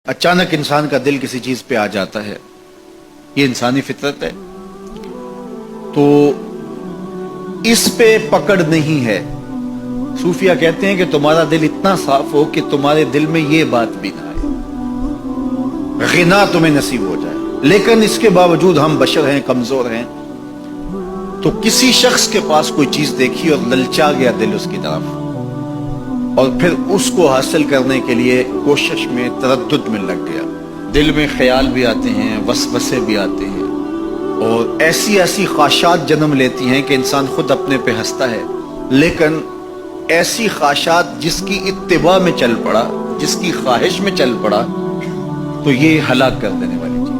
अचानक इंसान का दिल किसी चीज पे आ जाता है, ये इंसानी फितरत है, तो इस पे पकड़ नहीं है। सूफिया कहते हैं कि तुम्हारा दिल इतना साफ हो कि तुम्हारे दिल में ये बात भी ना आए, गिना तुम्हें नसीब हो जाए। लेकिन इसके बावजूद हम बशर हैं, कमजोर हैं, तो किसी शख्स के पास कोई चीज देखी और ललचा गया दिल उसकी तरफ, और फिर उसको हासिल करने के लिए कोशिश में तरद्दुद में लग गया। दिल में ख्याल भी आते हैं, वसवसे भी आते हैं, और ऐसी ऐसी ख्वाहिशात जन्म लेती हैं कि इंसान खुद अपने पे हंसता है। लेकिन ऐसी ख्वाहिशात जिसकी इत्तिबा में चल पड़ा, जिसकी ख्वाहिश में चल पड़ा, तो ये हलाक कर देने वाली चीज।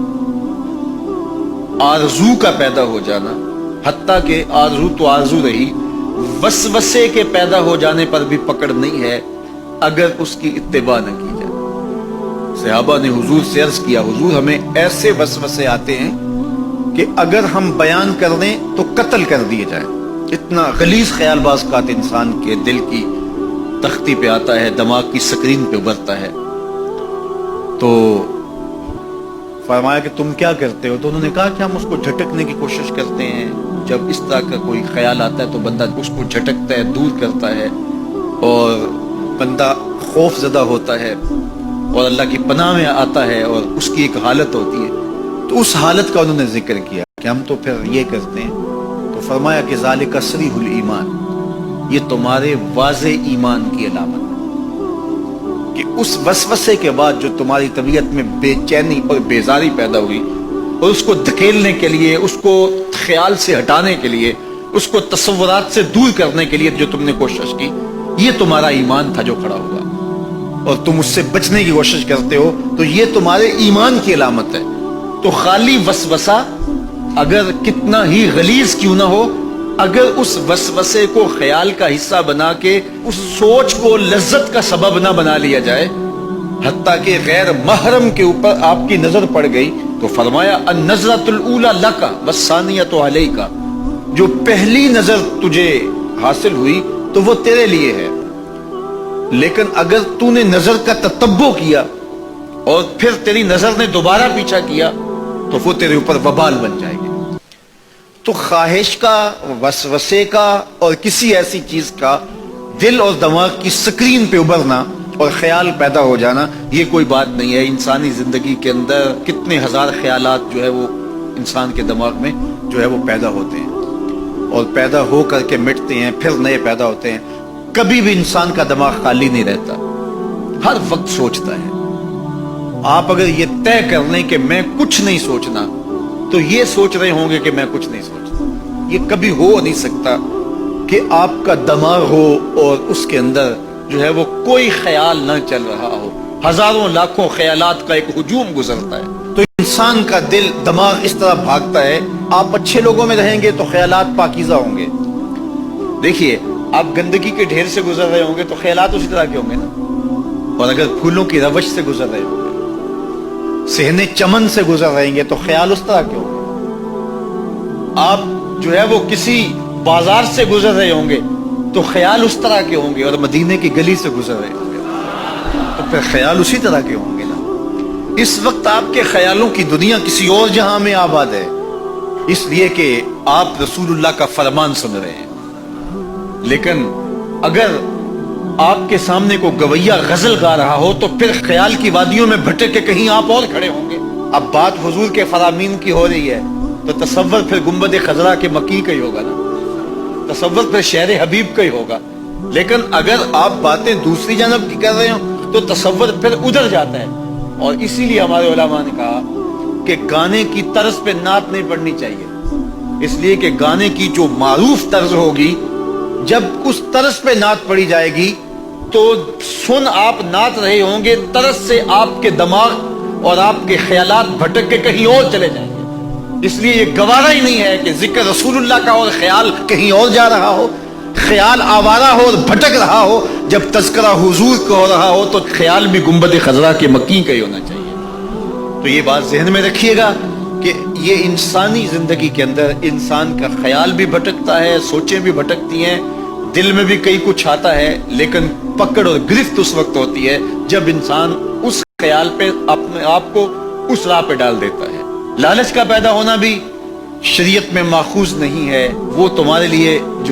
आरजू का पैदा हो जाना, हत्ता के आरजू तो आरजू रही, वसवसे के पैदा हो जाने पर भी पकड़ नहीं है अगर उसकी इत्तिबा न की जाए। सहाबा ने हुजूर से अर्ज किया, हुजूर हमें ऐसे वसवसे आते हैं कि अगर हम बयान कर दें तो कत्ल कर दिए जाए। इतना गलीज ख्याल बाज़ औक़ात इंसान के दिल की तख्ती पे आता है, दिमाग की स्क्रीन पे उभरता है। तो फरमाया कि तुम क्या करते हो? तो उन्होंने कहा कि हम उसको झटकने की कोशिश करते हैं। जब इस तरह का कोई ख्याल आता है तो बंदा उसको झटकता है, दूर करता है, और बंदा खौफ ज़दा होता है और अल्लाह की पनाह में आता है, और उसकी एक हालत होती है। तो उस हालत का उन्होंने जिक्र किया कि हम तो फिर ये करते हैं। तो फरमाया कि ज़ालिका सरीहुल ईमान, ये तुम्हारे वाज़े ईमान की अलामत है कि उस वसवसे के बाद जो तुम्हारी तबीयत में बेचैनी और बेजारी पैदा हुई, और उसको धकेलने के लिए, उसको ख्याल से हटाने के लिए, उसको तसव्वुरात से दूर करने के लिए जो तुमने कोशिश की, ये तुम्हारा ईमान था जो खड़ा हुआ, और तुम उससे बचने की कोशिश करते हो, तो ये तुम्हारे ईमान की अलामत है। तो खाली वसवसा अगर कितना ही गलीज क्यों ना हो, अगर उस वसवसे को ख्याल का हिस्सा बना के उस सोच को लज्जत का सबब ना बना लिया जाए, हत्ता कि गैर महरम के ऊपर आपकी नजर पड़ गई, तो फरमाया अन-नज़रतुल ऊला लका वस्सानियतु अलैका, जो पहली नजर तुझे हासिल हुई तो वो तेरे लिए है, लेकिन अगर तूने नजर का ततब्बो किया और फिर तेरी नजर ने दोबारा पीछा किया तो वो तेरे ऊपर वबाल बन जाएगी। तो ख्वाहिश का, वसवसे का और किसी ऐसी चीज का दिल और दिमाग की स्क्रीन पे उभरना और ख्याल पैदा हो जाना, ये कोई बात नहीं है। इंसानी जिंदगी के अंदर कितने हजार ख्यालात जो है वो इंसान के दिमाग में जो है वो पैदा होते हैं, और पैदा हो करके मिटते हैं, फिर नए पैदा होते हैं। कभी भी इंसान का दिमाग खाली नहीं रहता, हर वक्त सोचता है। आप अगर ये तय कर लें कि मैं कुछ नहीं सोचना, तो ये सोच रहे होंगे कि मैं कुछ नहीं सोचना। ये कभी हो नहीं सकता कि आपका दिमाग हो और उसके अंदर जो है वो कोई ख्याल न चल रहा हो। हजारों लाखों ख्यालात का एक हुजूम गुजरता है, तो इंसान का दिल, दिमाग इस तरह भागता है। आप अच्छे लोगों में रहेंगे तो ख्यालात पाकीज़ा होंगे। देखिए, आप गंदगी के ढेर से गुजर रहे होंगे तो ख्यालात उसी तरह के होंगे ना। और अगर फूलों की रवश से गुजर रहे होंगे, सहने चमन से गुजर रहेंगे, तो ख्याल उस तरह के होंगे। आप जो है वो किसी बाजार से गुजर रहे होंगे तो ख्याल उस तरह के होंगे, और मदीने की गली से गुजर रहे होंगे तो फिर ख्याल उसी तरह के होंगे ना। इस वक्त आपके ख्यालों की दुनिया किसी और जहां में आबाद है, इसलिए कि आप रसूलुल्लाह का फरमान सुन रहे हैं। लेकिन अगर आपके सामने को गवैया गजल गा रहा हो तो फिर ख्याल की वादियों में भटक के कहीं आप और खड़े होंगे। अब बात हुजूर के फरामीन की हो रही है, तो तसव्वुर फिर गुंबद खजरा के मकी का ही होगा ना, तसव्वुर फिर शहर हबीब का ही होगा। लेकिन अगर आप बातें दूसरी जानब की कर रहे हो तो तसव्वुर फिर उधर जाता है। और इसीलिए हमारे उलमा ने कहा कि गाने की तर्ज पे नात नहीं पढ़नी चाहिए, इसलिए कि गाने की जो मारूफ तर्ज होगी, जब उस तर्ज पे नात पढ़ी जाएगी तो सुन आप नात रहे होंगे, तरस से आपके दिमाग और आपके ख्यालात भटक के कहीं और चले जाएंगे। इसलिए ये गवारा ही नहीं है कि जिक्र रसूलुल्लाह का और ख्याल कहीं और जा रहा हो, ख्याल आवारा हो और भटक रहा हो। जब तज़किरा हुजूर का हो रहा हो तो ख्याल भी गुंबद खजरा के मक्की का ही होना चाहिए। तो ये बात ज़हन में रखिएगा कि ये इंसानी जिंदगी के अंदर इंसान का ख्याल भी भटकता है, सोचें भी भटकती हैं, दिल में भी कई कुछ आता है, लेकिन पकड़ और गिरफ्त उस वक्त होती है जब इंसान उस خیال پہ اپنے آپ کو اس راہ پہ ڈال دیتا ہے۔ لالچ کا پیدا ہونا بھی شریعت میں ماخوذ نہیں ہے، وہ تمہارے لیے جو